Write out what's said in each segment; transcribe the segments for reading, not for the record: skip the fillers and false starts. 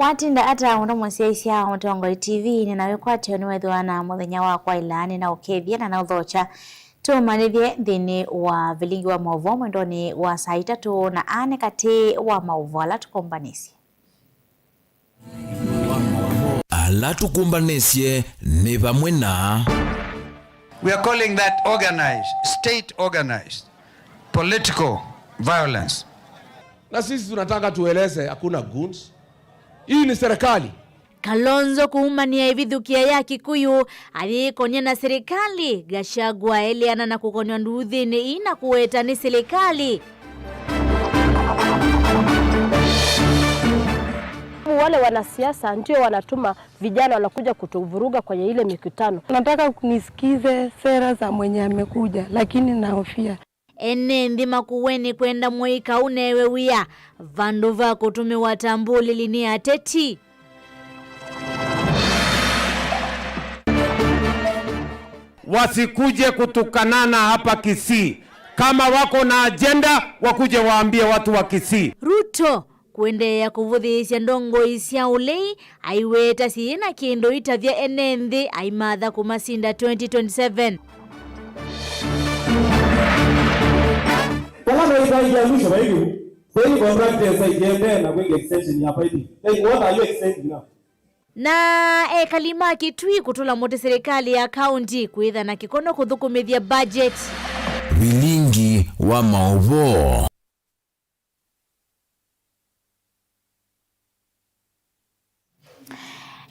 watinda ata unda mwasiaisia Mutongoi TV ninawekwatio niwethwana muthenya wakwa ilani na ukethia na uthocha tumanithie thini wa vilingi wa mauvo mwendoni wa saa 3 na ane kati wa mauvo ala tukombanisye ni pamwe na we are calling that organized, state organized political violence. Na sisi tunataka tueleze hakuna goons. Hii ni serikali. Kalonzo kuumania ivithukia ya Kikuyu alikonia na serikali Gachagua eliana na kukonia nduthini ina kuweta ni serikali. Wale wanasiasa ndio wanatuma vijana wanakuja kutuvuruga kwenye ile mikutano. Nataka kunisikize sera za mwenye amekuja, lakini nahofia ene ndima kuweni kwenda Mwika unewe wia vandu va kutume watambuli lini ateti. Wasikuje kutukanana hapa Kisii. Kama wako na agenda wakuje waambie watu wa Kisii. Ruto kuendelea kuvuthisya ndongo isya ulei aiweta sina kindu itavya enenthi aimatha kumasinda 2027. Kama itaija mwisho baidu, kwa contract ya saidiende na kwa extension ya faidi. Like what are you extending now? Na kalima kitui kutula mote serikali ya county kuitha na kikono kuthukumithia budget. Vilingi wa mauvo.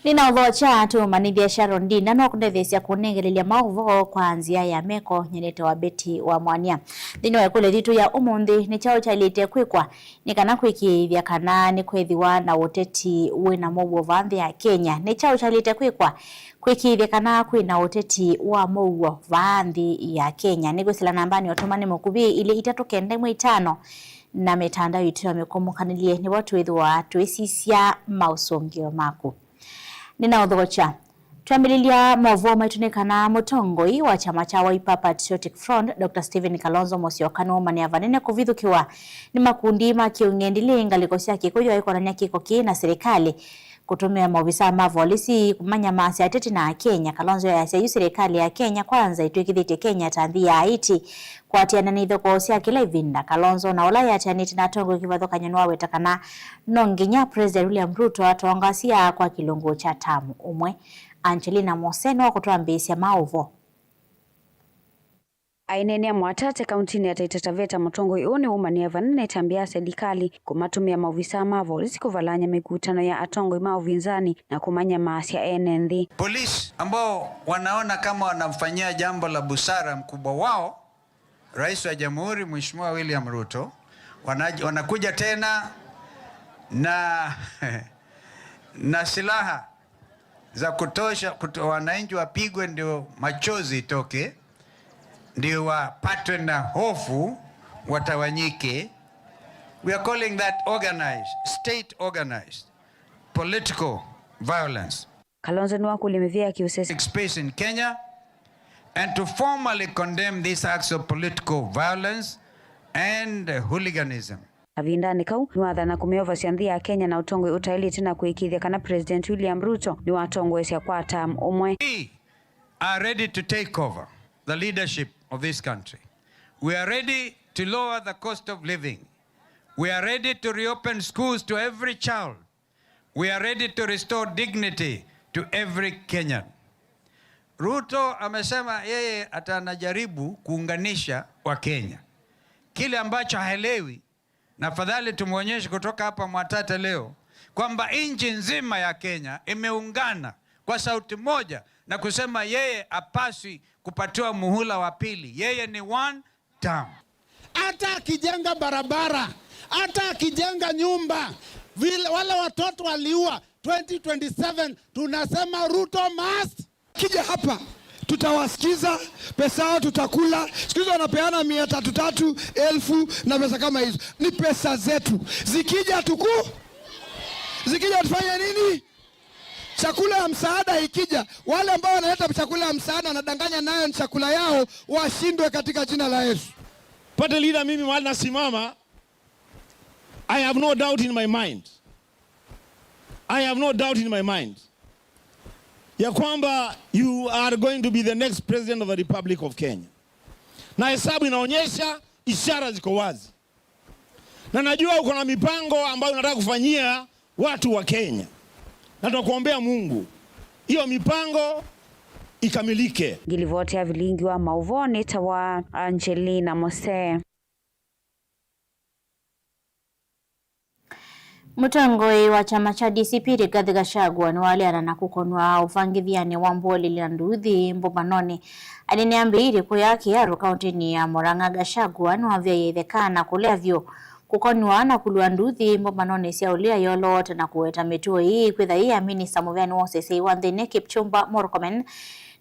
Nina uthocha tumanithia Sharon Ndinda no kundethesya kunengerelia mauvo kwa nzia ya meko nyenete wa beti wa mwania. Thini wa kule thitu ya umunthi ni chao chailite kwikwa ni kana kwikithia kana ni kwethiwa na uteti wina mauvo vanthi ya Kenya. Ni chao chailite kwikithia kana kwina uteti wa mauvo vanthi ya Kenya. Ni gwisila nambani otumani mukubi ili 395 na mitandao itu ya mikomukaniliye ni watu withwa twisisya mausongio maku. Nina uthocha tuambililia mauvo maitunekana Mutongoi wa chama cha Wiper Patriotic Front Dr. Stephen Kalonzo Musyoka mani avanene kuvithukiwa ni makundi makiungendili ngaliko cia Kikuyu aikonania kiko na serikali kutumia maofisa ma polisi kumanya masi ateti na Kenya. Kalonzo ya serikali ya Kenya kwanza itwikithite Kenya tanthi ya Haiti kwa tiana ni thoko cia kila ivinda. Kalonzo na ulaya tianiti na tongo kivathoka nyanwa wetakana nonginya President William Ruto atongasia kwa kilungu cha tamu umwe. Angelina Moseno kutuambisia mauvo. Ainene mwatate kauntini ya Taita Taveta Mutongoi une umania vanene tambia serikali kumatumia maofisa ma polisi kuvalanya mikutano ya atongoi maovinzani na kumanya maasi ya NND. Polisi ambao wanaona kama wanamfanyia jambo la busara mkubwa wao Rais wa Jamhuri Mheshimiwa William Ruto wanakuja tena na silaha za kutosha wananchi wapigwe ndio machozi itoke, ndio wapatwe na hofu watawanyike. We are calling that organized, state organized political violence. Kalonzo ni wakulimithia kiusesi Space in Kenya and to formally condemn these acts of political violence and hooliganism. Avindani kau ni wathana kumeova sianthi ya Kenya na Utongoi utaili tena kuikithia kana President William Ruto ni watongwe cia kwa term umwe. We are ready to take over the leadership of this country. We are ready to lower the cost of living. We are ready to reopen schools to every child. We are ready to restore dignity to every Kenyan. Ruto amesema yeye atanajaribu kuunganisha wa Kenya. Kile ambacho haelewi na fadhali tumuonyeshe kutoka hapa Mwatate leo kwamba nchi nzima ya Kenya imeungana kwa sauti moja na kusema yeye apaswi kupatiwa muhula wa pili. Yeye ni one term. Hata akijenga barabara, hata akijenga nyumba, vile wale watoto waliua 2027 tunasema Ruto must. Kija hapa tutawasikiza, pesa yao tutakula. Sikizo wanapeana 300,000 na pesa kama hizo. Ni pesa zetu. Zikija tufanye nini? Chakula ya msaada ikija, wale ambao wanaleta chakula ya msaada wanadanganya nayo ni chakula yao, washindwe katika jina la Yesu. Pate leader mimi mahali nasimama, I have no doubt in my mind. I have no doubt in my mind ya kwamba you are going to be the next president of the Republic of Kenya. Na hesabu inaonyesha, ishara ziko wazi. Na najua uko na mipango ambayo unataka kufanyia watu wa Kenya. Na tunakuombea Mungu hiyo mipango ikamilike. Ngilivotea vilingi wa mauvoni tawa Angelina Mose. Mutongoi wa chama cha DCP Rigathi Gachagua ni wale na kukonwa uvangithiani wa Mboli na Nduthi Mbumanoni aliniambia kwa yake ya kaunti ni ya Murang'a. Gachagua ni wavyethekana kulevyo kukonwa na kulwa Nduthi Mbumanoni cia ulia yolote na kuweta mituo hii kwitha hii ya Minister Muthoni wa OCC Wanthini Kipchumba Murkomen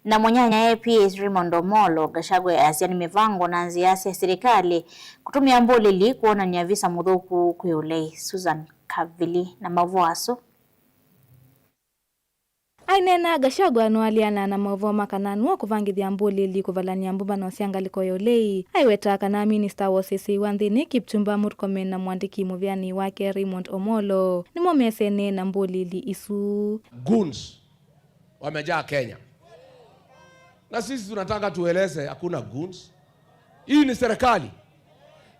na munyanya APS Raymond Omolo. Gachagua asiani mivango na nziasi ya serikali kutumia Mboli kuona ni visa muthuku kwiulei. Susan Kavili na Mavoaso. Ainena Gachagua nwaliana na mavo makananu kuvangithia Mboli kuvalania mbubano siangaliko yolei. Aiweta kana Minister wa OCC Wanthini Kipchumba Murkomen na mwandiki Muthoni wake Raymond Omolo ni momesene na Mboli isu. Goons wamejaa Kenya. Na sisi tunataka tueleze hakuna goons. Hii ni serikali.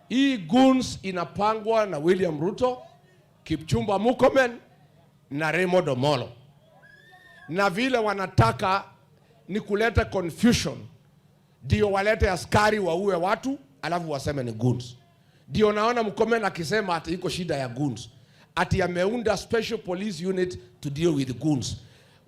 Hii goons inapangwa na William Ruto, Kipchumba Murkomen na Raymond Omolo. Na vile wanataka ni kuleta confusion, ndio walete askari waue watu alafu waseme ni goons. Ndio naona Murkomen akisema ati iko shida ya goons, ati ameunda special police unit to deal with goons.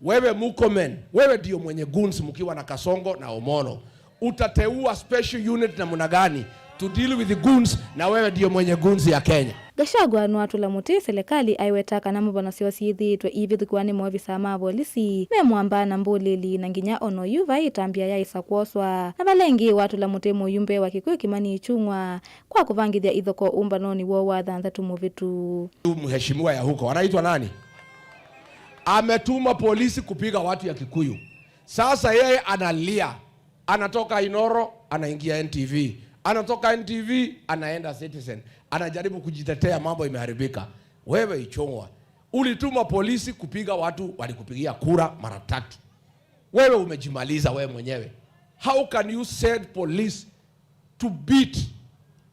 Wewe Murkomen, wewe ndio mwenye goons mkiwa na Kasongo na Omolo. Utateua special unit na muna gani to deal with the goons, na wewe ndio mwenye goons ya Kenya. Gachagua nwatula muti serikali aiwetaka na mubona sio siithitwe ivithukwane movisa ma polisi me mwambana Mboli na nginya ono yuva itambia ya isa kuoswa na valengi watula muti muyumbe wa Kikuyu Kimani Ichung'wa kwa kuvangithia ithoko umbanoni wo wa thanthatu muvitu. Mheshimiwa ya huko anaitwa nani? Ametuma polisi kupiga watu ya Kikuyu. Sasa yeye analia, anatoka Inoro anaingia NTV, anatoka NTV anaenda Citizen, anajaribu kujitetea, mambo imeharibika. Wewe Ichung'wa ulituma polisi kupiga watu walikupigia kura mara 3. Wewe umejimaliza wewe mwenyewe. How can you send police to beat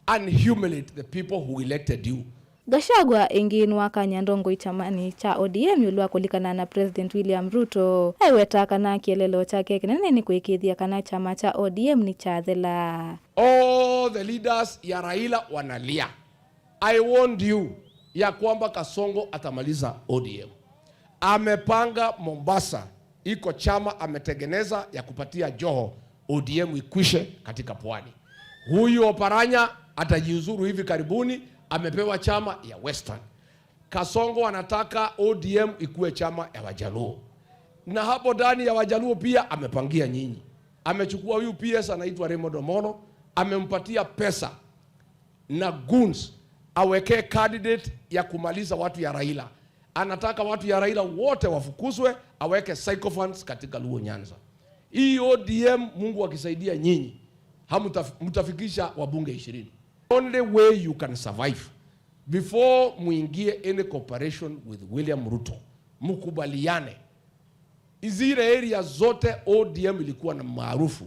and humiliate the people who elected you? Gachagua inginwa kanyandongo ichamani cha ODM yulwa kulikana na President William Ruto. Aiweta kana kielelo chake kinene ni kuikithia kana chama cha ODM ni cha thela. All the leaders ya Raila wanalia. I warned you ya kwamba Kasongo atamaliza ODM. Amepanga Mombasa, iko chama ametengeneza ya kupatia Joho ODM ikwishe katika pwani. Huyu Oparanya atajiuzuru hivi karibuni, amepewa chama ya Western. Kasongo anataka ODM ikuwe chama ya Wajaluo. Na hapo ndani ya Wajaluo pia amepangia nyinyi. Amechukua huyu PS anaitwa Raymond Omolo, amempatia pesa na goons aweke candidate ya kumaliza watu ya Raila. Anataka watu ya Raila wote wafukuzwe, aweke sycophants katika Luo Nyanza. Hii ODM Mungu akisaidia nyinyi, mtafikisha wabunge 20. Only way you can survive before muingie any cooperation with William Ruto, mkubaliane izile area zote ODM ilikuwa na maarufu,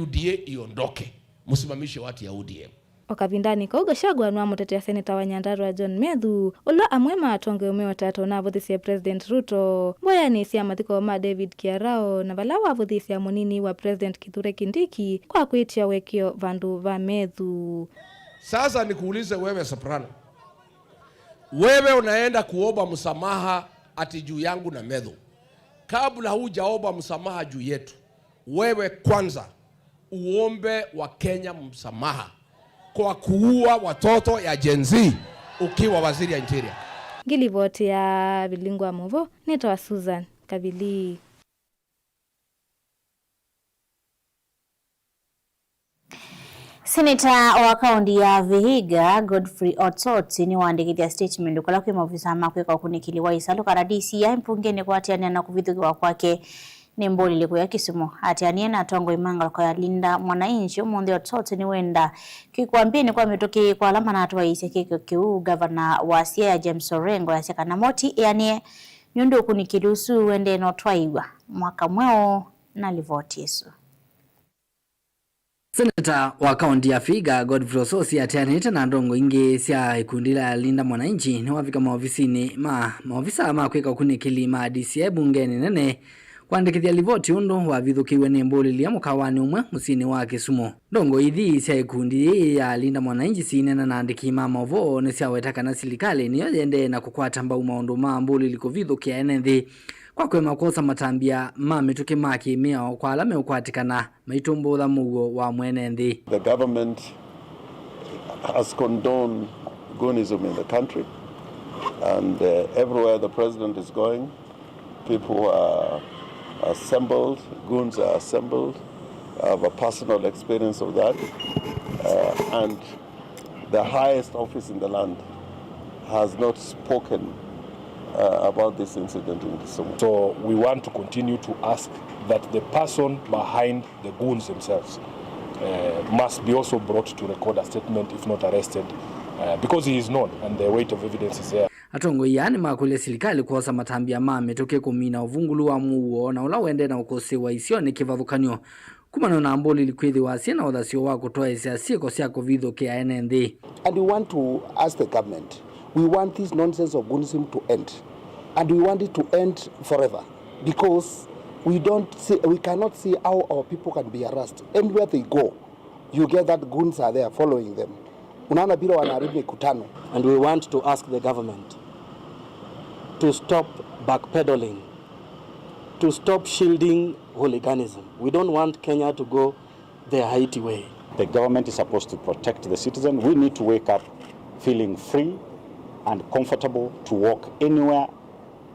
UDA iondoke, msimamishe watu ya ODM. Okavindani kwa Gachagua nwa mutetea seneta wa Nyandarua John Medhu ulo amwema atonge umeo tatu na vuthisia President Ruto mboya ni sia mathiko ma David Kiarao na vala wa vuthisia munini wa President Kithure Kindiki kwa kuitia wekio vandu va Medhu. Sasa nikuulize wewe Soprano, wewe unaenda kuomba msamaha ati juu yangu na Medhu. Kabla hujaomba msamaha juu yetu, wewe kwanza uombe wa Kenya msamaha kwa kuua watoto ya Gen Z ukiwa waziri ya interior. Ngilivoti ya Vilingwa Movo nitoa Susan Kavili. Seneta wa kaunti ya Vihiga Godfrey Otsot ni waandikithia statement kula kwa maofisa makweka kunikiliwa Isalu karadisi ya mpungeni kwa atiania na kuvithukiwa kwake ni Mboli liku ya Kisumu. Atiania na tongo imanga kwa Linda Mwananchi umundi Otsot ni wenda kikwambia kwa metoki kwa alama na hatua isi kiko kiu gavana wa Siaya James Orengo ya Seka na moti yani nyondo kunikiruhusu wende no twaiwa mwaka mweo na livoti Yesu. Senata wa kaunti ya Vihiga Godfrey Osotsi atianite na ndongo ingi cia ikundi la Linda Mwananchi ni wafika maofisini maofisa makwika kunikili ma DCI bungeni nene kuandikithia livoti undu wa vithukiwe ni mbulili mukawani umwe musini wa Kisumu. Ndongo ithi cia ikundi ya Linda Mwananchi sinena na andiki mamovo ni cia wetaka na serikali niyo yende na kukwata mbau maundu ma mbulili kuvithukia enethi kwa kwema kosa matambia mamituke maki miao kwa alame ukwatikana maitumbo tha mugo wa mwene nthi. The government has condoned goonism in the country, and everywhere the president is going, people are assembled, goons are assembled. I have a personal experience of that, and the highest office in the land has not spoken about this incident in Kisumu. So we want to continue to ask that the person behind the goons themselves must be also brought to record a statement if not arrested, because he is known and the weight of evidence is there. Atongo yani makule serikali kuosa matambia mamituke kumina uvungulu wa muo na ula wende na ukose wa isione kivathukanio kumano na mboli likwithi wa sina uthasio wa kutoa isia siko sia kuvithukia NND. And we want to ask the government, we want this nonsense of goonism to end, and we want it to end forever, because we cannot see how our people can be harassed. Anywhere they go, you get that goons are there following them. Unaona bila wanaharibu mikutano. And we want to ask the government to stop backpedaling, to stop shielding hooliganism. We don't want Kenya to go the Haiti way. The government is supposed to protect the citizen. We need to wake up feeling free and comfortable to walk anywhere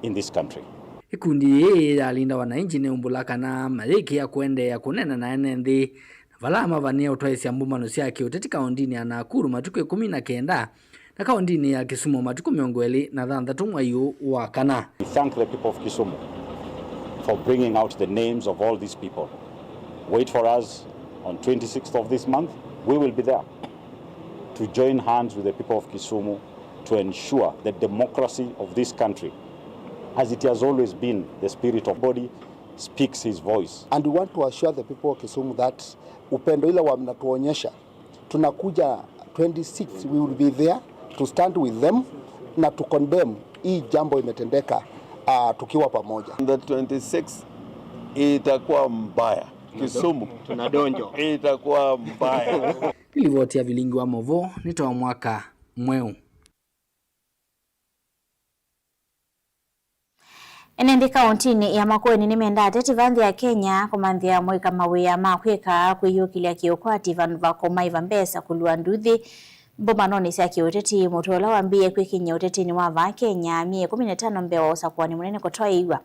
in this country. Ikundi ya Linda Wananchi ne umbulaka na maliki ya kuende ya kunena na NND vala mavania utwaisi mbumano cia kiuteti kaundini ya Nakuru matuku 19 na kaundini ya Kisumu matuku 26 mwayu wa kana. We thank the people of Kisumu for bringing out the names of all these people. Wait for us on 26th of this month. We will be there to join hands with the people of Kisumu to ensure the democracy of this country, as it has always been, the spirit of body speaks his voice. And we want to assure the people of Kisumu that upendo ile wanatuonyesha, tunakuja 26, we will be there to stand with them na to condemn hii jambo imetendeka tukiwa pamoja. The 26 itakuwa mbaya. Kisumu tunadonjo itakuwa mbaya. Ilivotia vilingi wa movo nitoa mwaka mweu. Enendi kauntini ya Makueni nimenda teti vanthi ya Kenya kumanthia mwika mawia makwika kwiyukilia kiokwati vandu vakoma ivambesa kulua nduthi mbomanoni cia kiuteti mutola wambie kwikinya utetini wa va Kenya mie 15 mbeo osakwani munene kutoa igwa.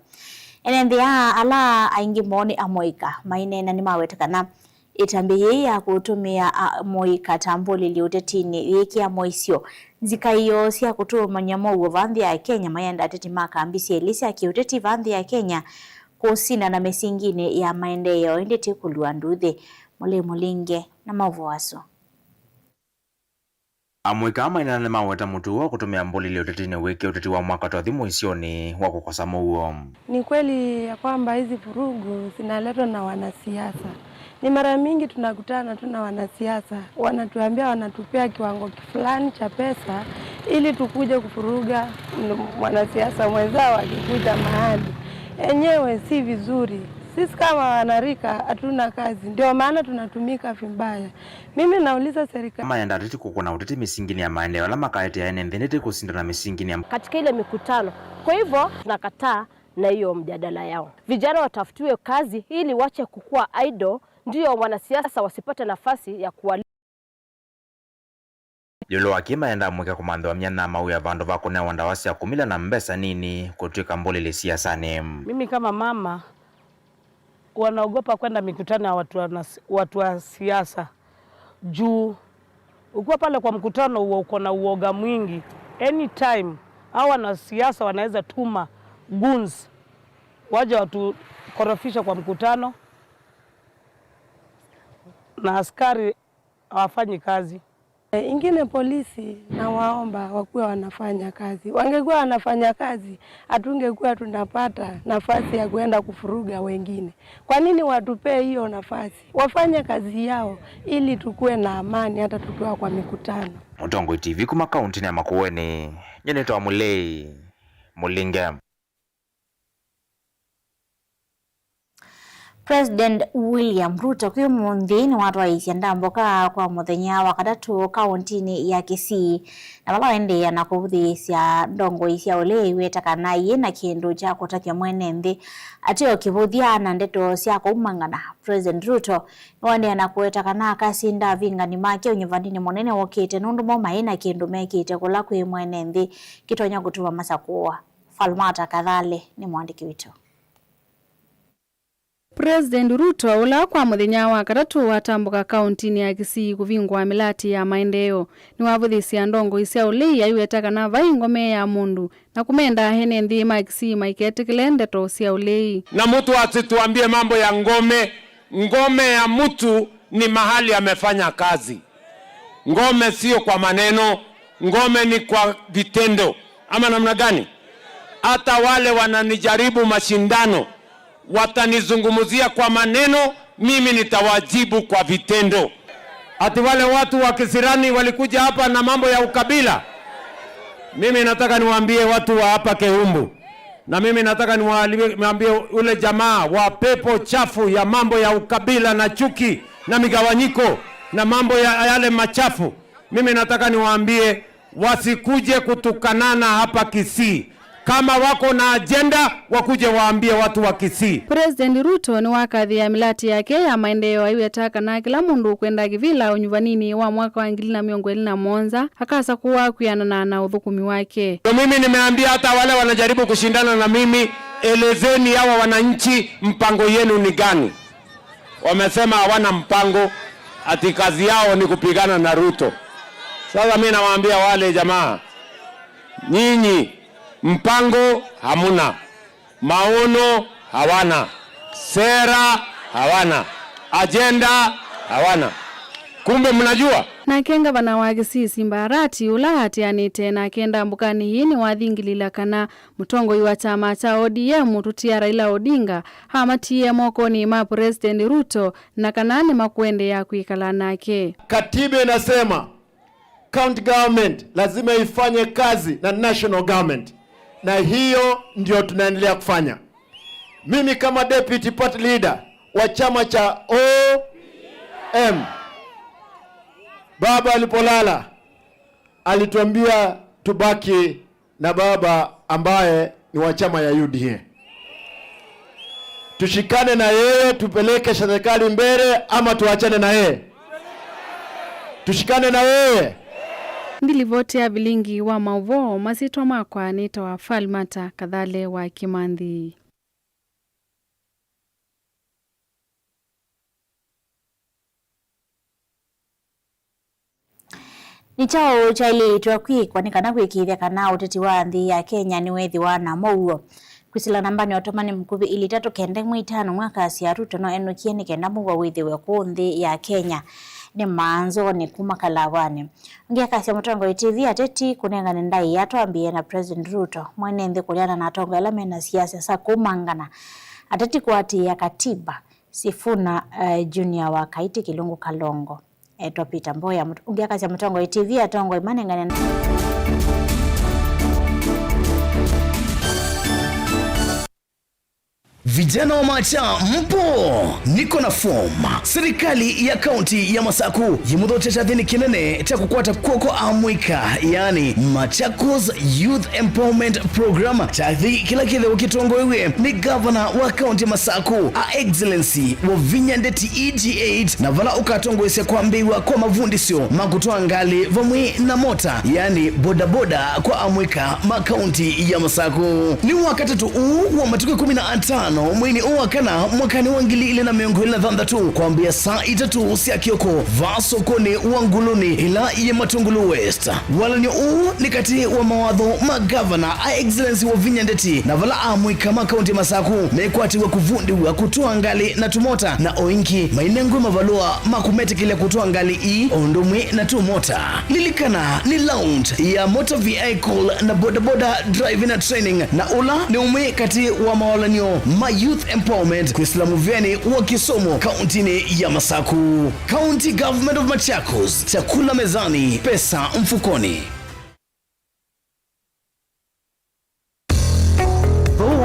Enendi ya ala aingi moni amoika mainena ni mawetakana itambiye ya kutumia moika tambuli liutetini yiki ya moisio zikaiyo cia kutuma nyamo uo vanthi ya Kenya mayenda teti maka ambisi elisa kiuteti vanthi ya Kenya kusina na mesingine ya maendeleo indete kulua nduthi mole mulinge na mavoaso. Amwika mainana ni maweta mutuo kutumia mbuli liutetini wiki uteti wa mwaka tuathimu isioni wako kwa samuo. Ni kweli ya kwamba hizi vurugu zinaletwa na wanasiasa. Ni mara mingi tunakutana tu na wanasiasa, wanatuambia wanatupea kiwango fulani cha pesa ili tukuje kufuruga mwanasiasa mwenzao akikuja mahali. Enyewe si vizuri. Sisi kama wanarika hatuna kazi, ndio maana tunatumika vibaya. Mimi nauliza serikali mayenda tete kukuna utete misingini ya maendeleo la makaete ya NND kusinda na misingini ya katika ile mikutano. Kwa hivyo tunakataa na hiyo mjadala yao. Vijana watafutiwe kazi ili wache kukua idle, ndio wanasiasa wasipate nafasi ya kuwa Yolo wakima enda mweka kumandwa mnyana mau ya vandu vako na wandawasi ya kumila na mbesa nini kutuika mbole le siasa ne. Mimi kama mama wanaogopa kwenda mikutano ya watu wa siasa juu ukiwa pale kwa mkutano huo uko na uoga mwingi. Anytime hao wanasiasa wanaweza tuma goons waje watu korofisha kwa mkutano na askari hawafanyi kazi. Ingine polisi na waomba wakuwa wanafanya kazi. Wangekuwa wanafanya kazi, hatungekuwa tunapata nafasi ya kwenda kufuruga wengine. Kwa nini watupee hiyo nafasi? Wafanye kazi yao ili tukue na amani hata tukiwa kwa mikutano. Mutongo TV kuma kaunti ya Makueni, nyenetwa Mulei Mulinge. President William Ruto kwimunthi ni watwaisya ndamboka kwa muthenya wa kadatu kauntini ya Kisii na vala waendeea na kuvuthisya ndongo isya ule iwetakana na kindu cha kutakia mwene nthi atio kivuthia na ndeto sya kuumangana. President Ruto niwaendeea na kuwetakana akasinda vingani make unyuvandini munene wokite nundu mo na kindu mekite kula kwi mwene nthi kitonya kutuma masakuwa. Falmata Kadhale ni mwandiki witu. President Ruto ula kwa muthenya wa kadatu watambuka kauntini ya Kisii kuvingwa milati ya maendeleo ni wavuthisya ndongo isya uli yaiwetakana vai ngome ya mundu na kumenda hene nthi ma Kisii maiketikile ndeto sya uli. Na mtu asituambie mambo ya ngome. Ngome ya mtu ni mahali amefanya kazi. Ngome sio kwa maneno, ngome ni kwa vitendo. Ama namna gani? Hata wale wananijaribu mashindano watanizungumzia kwa maneno, mimi nitawajibu kwa vitendo. Ati wale watu wa Kisirani walikuja hapa na mambo ya ukabila. Mimi nataka niwaambie watu wa hapa Keumbu, na mimi nataka niwaambie ule jamaa wa pepo chafu ya mambo ya ukabila na chuki na migawanyiko na mambo ya yale machafu. Mimi nataka niwaambie wasikuje kutukanana hapa Kisii. Kama wako na agenda wakuje waambie watu wa Kisii. President Ruto ni wakadhi ya milati yake ya maendeleo aiwetaka na kila mundu kwenda kivila unyuvanini wa mwaka wa 2021 akasa kuwa kuyanana na udhukumi wake. Mimi nimeambia hata wale wanajaribu kushindana na mimi, elezeni hawa wananchi mpango yenu ni gani. Wamesema hawana mpango, ati kazi yao ni kupigana na Ruto. Sasa mimi nawaambia wale jamaa, nyinyi mpango hamuna, maono hawana, sera hawana, agenda hawana. Kumbe mnajua. Na kenga bana wa Kisii Simbarati ulahati anite na kenda mbukani hii ni wathingilila kana mutongo iwa chama cha ODM tutia Raila Odinga hamatie moko ni ma President Ruto na kanani makwende ya kuikala nake. Katiba inasema county government lazima ifanye kazi na national government, na hiyo ndio tunaendelea kufanya. Mimi kama deputy party leader wa chama cha ODM, baba alipolala alituambia tubaki na baba ambaye ni wa chama ya UDA. Tushikane na yeye tupeleke serikali mbele ama tuachane na yeye? Tushikane na yeye. Ndilivotea vilingi wa mauvo masito makwa nita wa Falmata Kadhale wa Kimanthi. Ni chao chaili tuakwikwa ni kana kwikithia kana uteti wa nthi ya Kenya ni wethi wa namouo. Kwisila nambani otomani mkubi ili 395 mwaka sia Ruto no enukie ni kenda muwa withiwe ku nthi ya Kenya. Ni maanzo ni kuma Kalawani. Ngia kasi ya Mutongo TV ateti kunenga ndai yatwambie na President Ruto mwene nthi kuliana na atongo elame na siasa sa kumangana. Ateti kuati ya katiba Sifuna Junior wa Kaiti Kilungu Kalongo. Topita Mboya. Ngia kasi ya Mutongo TV atongo imanenga Vijana wa Macha mpo, niko na form. Serikali ya kaunti ya Masaku yimudhochesha thini kinene cha kukwata koko amwika, yani Machakos Youth Empowerment Program. Chathi kila kile wakitongo iwe ni governor wa kaunti ya Masaku a excellency wa Vinyandeti EG8 na vala ukatongo ise kwa mbiwa kwa mavundisyo makutoa ngali vamwi na mota, yani bodaboda kwa amwika makaunti ya Masaku. Ni wakati tu wa matuko 15 5 mwini uwakana mwakani wa 2026 kwambia saa itatu sia kioko vasokoni wanguluni ila iye Matungulu West. Walanyo ni kati wa mawadho magavana a excellency wa Vinyandeti na vala amwika makaunti masaku mekwati wa kuvundi wa kutoa ngali na tumota na oinki mainengu mavalua makumete kile kutoa ngali ondomwe na tumota. Lilikana ni launch ya motor vehicle na bodaboda driving and training na ula ni ume kati wa mawalanyo ma youth empowerment kuislamu vyeni wa Kisomo kauntini ya Masaku. County Government of Machakos, chakula mezani, pesa mfukoni.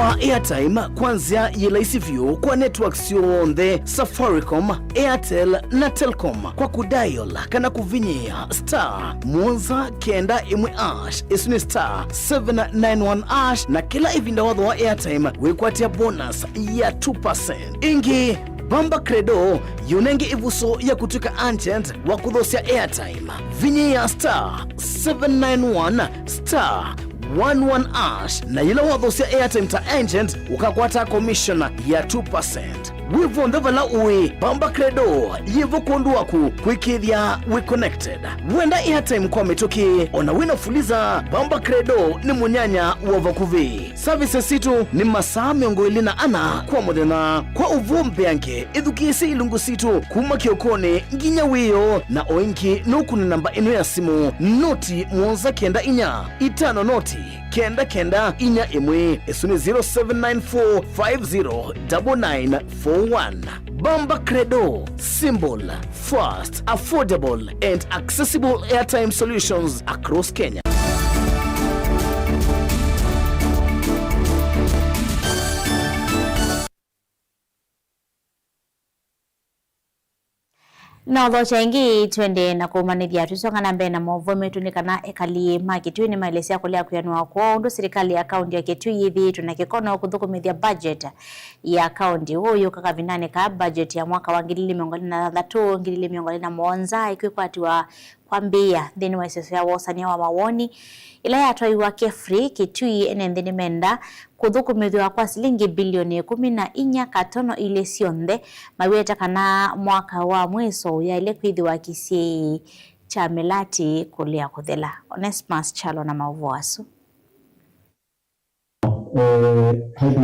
Voa airtime kwanzia yelaisivyo kwa networks yoonde Safaricom, Airtel na Telcom kwa kudial kana kuvinyia star Mwanza kenda imwe ash isuni star 791 ash na kila ivinda wadho wa airtime wekwatia bonus ya 2%. Ingi Bamba Credo yunenge ivuso ya kutuka agent wa kudhosia airtime vinyia star 791 star 11 ash na yila wadhosia airtime ta agent ukakwata commission ya 2%. Wivo ndevala uwe Bamba Credo yivo kondu waku kuikidhia we connected. Wenda airtime kwa metoki ona wina fuliza Bamba Credo ni munyanya wa vakuvi. Services situ ni masaa miongo ilina ana kwa modena kwa uvumbe yanke edukisi ilungu situ kuma kiokone nginya wiyo na oinki nukuni namba inu ya simu noti Mwanza kenda inya itano noti kenda inya imwe esuni 0794509941. Bamba Credo, symbol, fast, affordable and accessible airtime solutions across Kenya. Na odho chengi twende na kumanithia tusonga na mbele na movume tunikana ekali makitu ni maelesia kulia kuyanua kwa undu serikali ya kaunti ya Kitui hivi tunakikona kuthukumithia budget ya kaunti huyu kakavinane ka budget ya mwaka wa 2023 2027 ikikwatiwa kwambia thini wa sasa ya wasania wa mawoni ila yatoiwa Kefri Kitui enendeni menda kuthukumithwa kwa shilingi bilioni 14 katono ile sionde maweta kana mwaka wa mweso ya ile kwithiwa Kisii cha Melati kulia kuthela. Onesmus Chalo na mauvoasu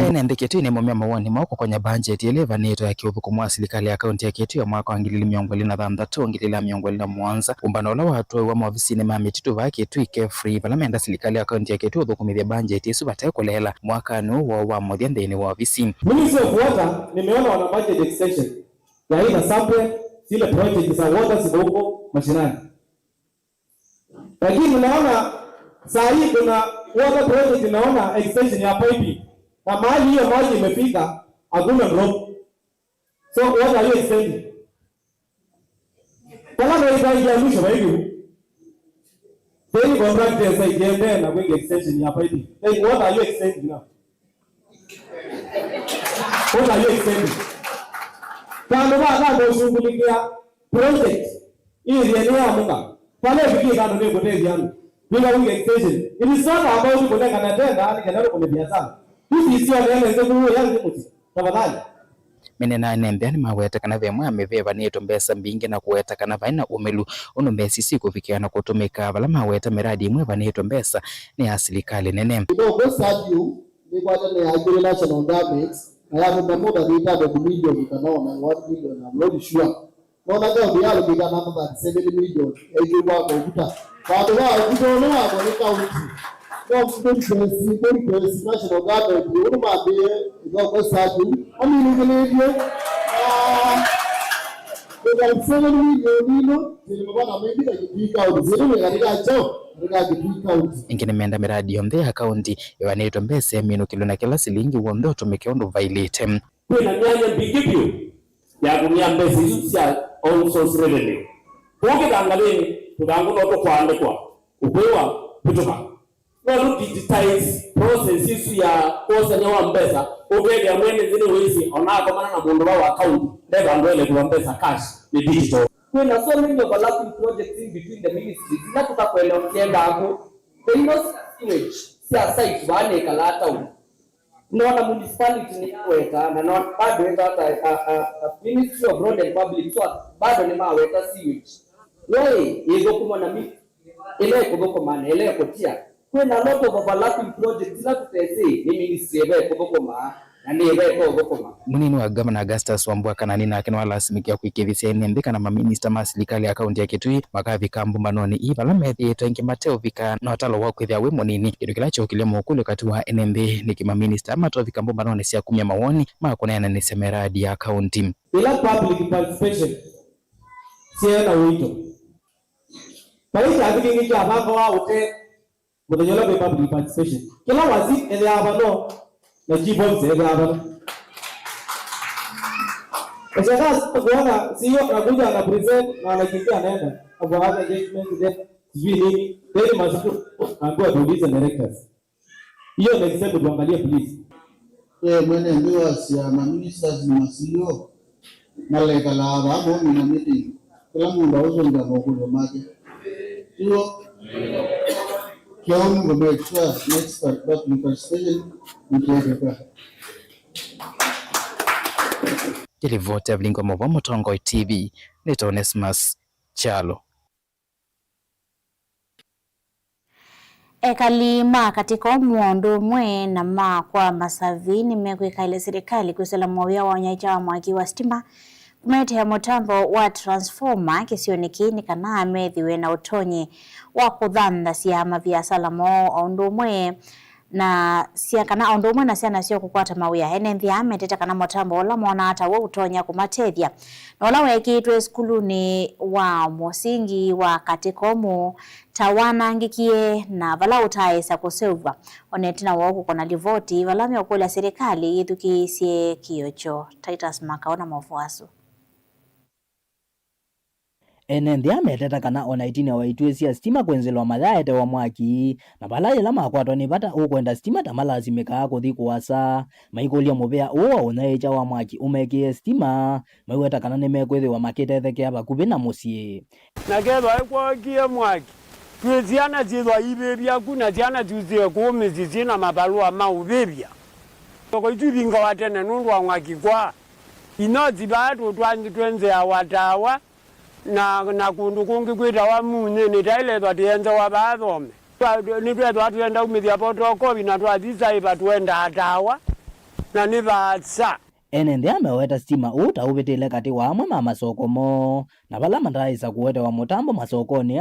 Enende Kitui ni momia mawoni mauko kwenye budget ile vaneto ya kiuvuko mwa serikali ya kaunti ya Kitui ya mwaka wa 2023 umbano la watu wa maofisini ma mititu va Kitui Kefri valamenda serikali ya kaunti ya Kitui thukumithia budget isu batakolela mwaka nu wa modhi ndeni wa ofisi. Ministry of Water nimeona wana budget extension ya hii sample zile project za water ziko mashinani. Lakini naona saa hii kuna water project naona extension ya pipe. Na mahali hiyo maji imefika hakuna drop. So what are you extending? Kama ndio itaingia mwisho wa hiyo. Then contract ya sasa na kuingia extension ya pipe. Then what are you extending now? What are you extending? Kama bado ushughulikia project hii yenyewe munga. Pale fikiri kando ndio kote yangu. Bila kuingia extension. It is not about kutenga na tenda hadi kanalo kwa biashara. Menena nembea ni maweta kana vya mwa meveva nieto mbesa mbingi na kuweta kana vaina umelu ono mbesi siku vikia na kutumika vala maweta miradi imwe vanieto mbesa ni asilikali nene. Kidogo sajiu ni kwa jane ya Agri National Damages na ya muda dita do million ikanaona 1 million I'm not sure. Mwana kwa bialo bigana namba 7 million ejuwa kwa ukuta. Kwa wa kutona kwa ni kaunti. National Government, you know, the Saju, I mean, ingine menda miradi yomde ya kaunti yawaneto mbese minu kilona kila silingi womde otomekiondo vailete. Kuna nyanya bigipyo ya kumia mbese isu siya on source revenue. Kuoke kangalini, tukangulo oto kwa ande kwa upewa kutoka. Kwa digitize process isu ya kosa nyawa mbesa ugege ya mwene zile wezi onako mana na mundu wa account ndeva ndwele kwa mbesa cash ni digital. Kuna so many overlapping projects in between the ministries zinatuka kuelewa kienda hapo. There is no sewage siya site wane kalata u Naona municipality ni weta na naona bado hata Ministry of Road and Public so bado ni maweta sewage. Yoi yego kuma na mi ile kudoko mana ile kotia. Kuna lot of overlapping projects na tutese ni ministry ebe kudoko ma na ni ebe kudoko ma. Munini wa Gavana Augustus Wambua Kanani na akina wala asimikia kuikithisia nembeka na maminista ma serikali ya kaunti ya Kitui makavi kambu manoni iva la methi tengi Mateo vika na watalo wa kwithia we monini kidu kilacho kilemo kule katua NMB ni kima minista mato vika kambu manoni siya kumia mawoni makonena ni semeradi ya kaunti. Ila public participation siya na wito. Paisa abiki nija abako wa ute mutanyola be public participation. Kila wazi ele abano na jibon se ele abano. Sasa kuona sio anakuja na present na anakimbia anaenda. Kwa hata engagement ile sijui nini. Tena masuku ambapo tuulize directors. Hiyo ni example tuangalie please. Mwene ndio sia ministers ni masio. Na leka la hapo na meeting. Kila mtu auzo ndio kwa maji. Hiyo kiasi make sure next public participation ni Televote Avlingo Movomo Tongoi TV ni Onesmus Chalo. Ekalima katika muondo mwe na kwa masavini mekwika ile serikali kusela mwawia wa wanyaita wa mwaki wa stima kumete ya motambo wa transformer kisionekini kana amethiwe na utonye wa kuthanda siyama vya salamo ondo mwe na siya kana ondo mwe na siya na siyo kukwata mawia henenthi ameteta kana motambo ola mwana hata wa utonya kumatethia na ola wekitwe skuluni wa mosingi wa katikomu tawana ngikie na vala utaesa kuseuvwa onetina wako kona livoti vala meokola serikali yithukisie kiocho. Titus Makaona mofuasu enenthi ameteta kana ona itini waitwesia stima kwenzelwa mathaete wa mwaki na vala ila makwatwa ni vata ukwenda stima tamalazimika kuthi kuasa maikulia muvea uwa unaicha wa mwaki umekie stima maiweta kana nimekwithiwa makitethekea vakuvi na musyi na ketha ikwakie mwaki twitiana chithwa ivivia kuna tiana tuzie kuumizizi na mavalua mauvivia toko ituvinga watene nundu wa mwaki kwa inoti vatu twenzea watawa na kundu kungi kwita wa munye ni tailethwa tienze wa vathome ni twethwa tuenda umithia potokovi na twathisa iva tuenda atawa na ni vatsa enenthi ameweta stima utauvitile kati wa amwe ma masoko mo na vala mandaisa kuwete wa mutambo masokoni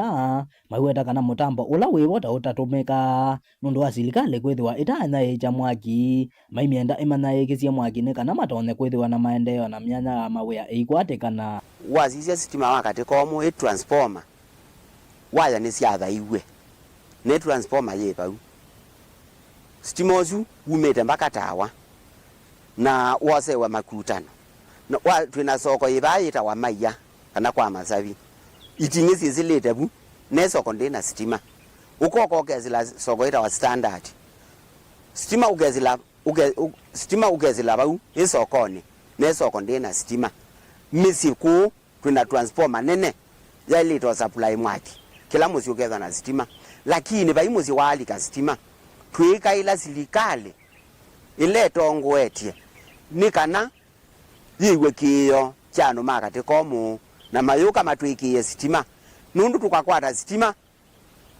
maiweta kana mutambo ula wiwota utatumika nundu wa serikali kwithiwa itanayicha mwaki maimienda imanayikisie mwaki ni kana matone kwithiwa na maendeleo na myanya ya mawia ikwatikana wazisia stima wakati komu i transformer waya ni siathaiwe ni transformer ye pau stima ucu umite mpaka tawa na wose wa makutano na twina soko ivaita wa maiya kana kwa masavi itingisi zilete bu ne soko ndina stima ukoko kezila soko ita wa standard stima ugezila bau isokoni ne soko ndina stima misiku twina transformer nene ya ilito supply mwaki kila musi ukeza na stima lakini bai musi waalika stima twika ila serikali ile tongwetie nikana yiwe kiyo chano makati komu na mayuka matwikiye stima nundu tukakwata stima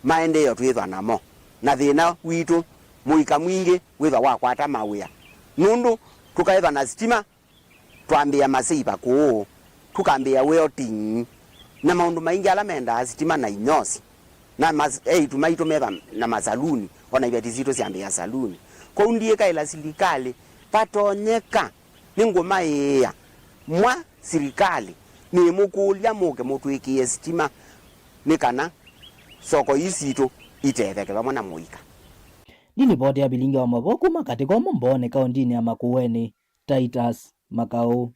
maendeleo twithwa namo na thina witu muika mwingi witha wakwata mawia nundu tukaithwa na stima twambia masiva kuu tukambia welding na maundu maingi ala menda stima na inyosi na tumaitu meva na masaluni ona ivya tizito siambia saluni kwa undieka ila serikali patonyeka ningoma iya mwa serikali ni mukulia muke mutwikie stima nikana soko isito itetheke vamwe na muika nilipoti ya bilingi wa maboku makati kwa mbone kaundini ya Makueni. Titus Makau.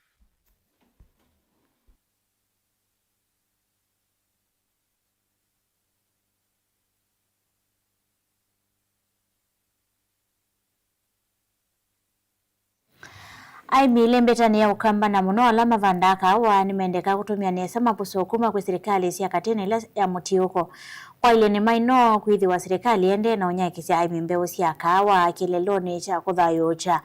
aimile mbetania ukamba na muno alama vandaka wa nimendeka kutumia nesa mapuso kuma kwa serikali sia katene ila ya mutiuko kwa ile ni maino kuidhi wa serikali ende na unyakisi aimimbe sia kawa kileloni cha kudhayo cha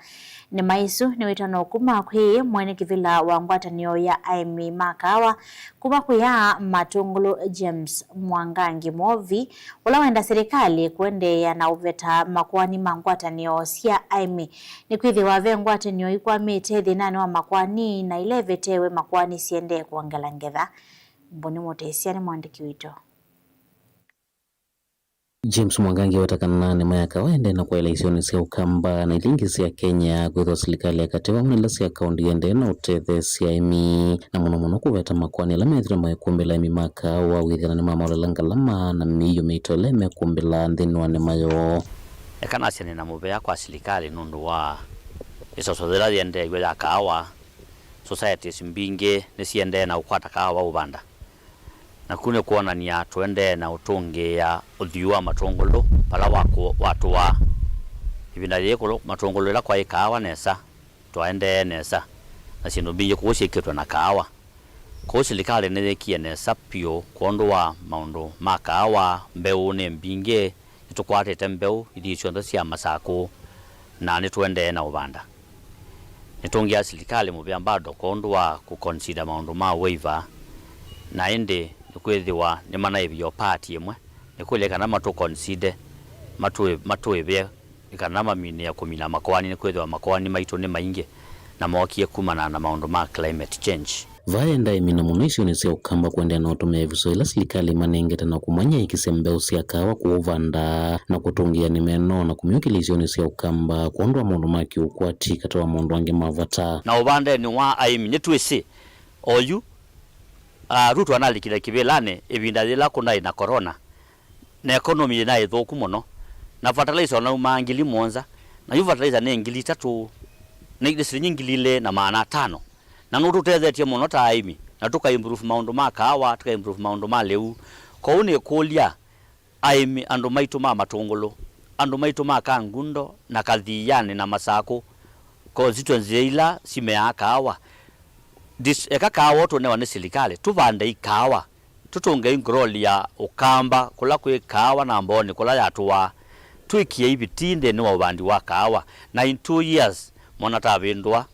ni maisu ni witano kuma kwi mwene kivila wa ngwatanio ya aimi makawa kuma kuya Matungulu James Mwangangi Movi wala wenda serikali kuende ya na uveta makwani mangwatanio sia aimi ni kuidhi wa ve ngwatanio ikwa mite nani wa makwani na ile vetewe makwani siende kuangala ngedha mboni motesia ni mwandiki wito. James Mwangangi watakana na mayaka waende na kwa eleksioni sia ukamba na ilingi sia Kenya kwa serikali ya katewa mnila sia kaundi ende na utethe sia imi na muno kuveta makwani la methira maekumbela imi maka wa withina ni mama olalanga lama na miyo meitole mekumbela ndhinu wane mayo ekana sia nina mubea kwa serikali nundu wa isosothera diende iwe ya kawa society simbinge nisiende na ukwata kawa ubanda na kune kuona ni atwende na utunge ya uthiwa Matungulu pala watu wa ibinda yeko Matungulu la kwa ikawa nesa twaende nesa na sino binye kushikitwa na kawa ko serikali ne yekie nesa pio kuondoa maundu makawa mbeu ne mbinge itukwatete mbeu ilicho ndo sia masako na nitwende na ubanda nitungia serikali mubyambado kuondoa kuconsider maundu ma waiver na ende kwethiwa ni mana ibyo party imwe nikule kana matu consider matuwe kana mamine ya kumina makwani ni kwethiwa makwani maitu ni mainge na mokie kumana na maundu ma climate change vaenda imina munisho ni sia ukamba kuendea na utumia viso ila serikali manengeta na kumanya ikisembe usia kawa kuuvanda na kutungia ni meno na kumyukilizio ni sia ukamba kuondwa mundu maki ukwati katawa mundu wange mavata na ubande ni wa aimi nituisi oyu Ruto analikile kivelane ibinda lila kuna ina corona na economy ina ithuku muno na fertilizer na umangili monza na yu fertilizer ne ngili 3 na idisirinyi ngilile na maana 5 na nutu tethetie muno ta aimi na tuka improve maundu ma kawa tuka improve maundu ma leu ko une kulia aimi andu maitu ma Matungulu andu maitu ma Kangundo na Kathiyani na Masako constituency ila sime ya kawa eka kawa to ne wane serikali tuvande ikawa tutunge ingroli ya ukamba kula kwe kawa na mboni kula ya tuwa tuikie ibitinde ni wabandi wa kawa na in 2 years mona tabindwa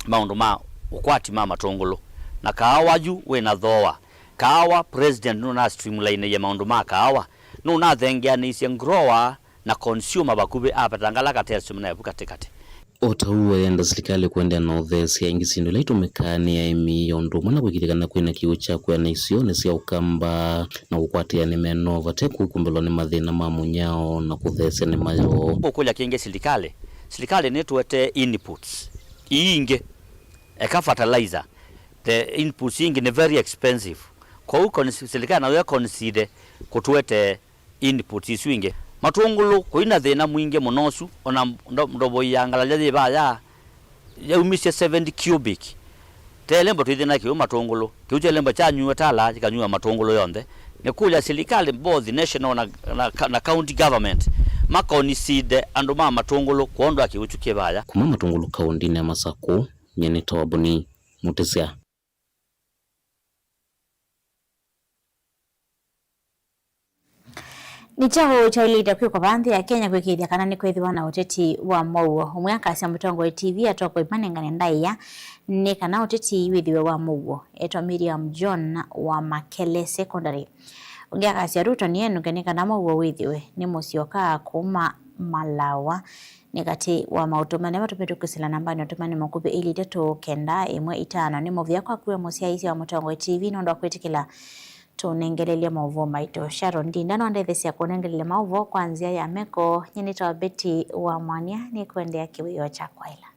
maundu ma ukwati ma Matungulu na kawa ju we na thoa kawa president nuna streamline ya maundu ma kawa nuna thengia ni isi grower na consumer bakube apatangala katersi mna ebuka tikati Otauwa yanda serikali kuendea na uthesi ya ingisindo la itumekani ya imi yondu mwana kukitikana kuina kiucha kwa na isione siya ukamba na ukwati ya ni meno vateku kumbelo ni mathina mamunyao na kuthesi ni mayo ukulia kienge serikali netuwete inputs iinge eka fertilizer the inputs inge ni very expensive kwa huko serikali na uya consider kutuwete inputs isuinge Matungulu kuina thina mwinge munosu ona ndobo yangala lya baya ya umisye 70 cubic telembo twithina ki Matungulu kiuje lembo cha nyua tala kanyua Matungulu yonde nikuja serikali both national na county government makoni side andu ma Matungulu kuondwa kiuchukie baya kuma Matungulu kaunti ya Masako nyene tawabuni mutesia ni chaho cha ilida kwa bandhi ya Kenya kwikithia kana ni kwithiwa na uteti wa mouo umwaka cia mutongo TV atoko ipanengane ndaiya ni kana uteti withiwe wa mouo etwa Miriam John wa Makele Secondary ungiaka cia Ruto ni enu kenika na mouo withiwe ni musioka kuma Malawa ni kati wa mautumane matupetu kusila nambani utumane makubi ili tetu kenda imwe itano ni movia kwa kuwe musia isi wa mutongo TV nondo kwetikila tunengelelia mauvo maito Sharon Ndindano andethesia kunengelelia mauvo kwanzia ya meko nyenita wa Betty wa Mwania ni kuendea kiwio cha kwaila.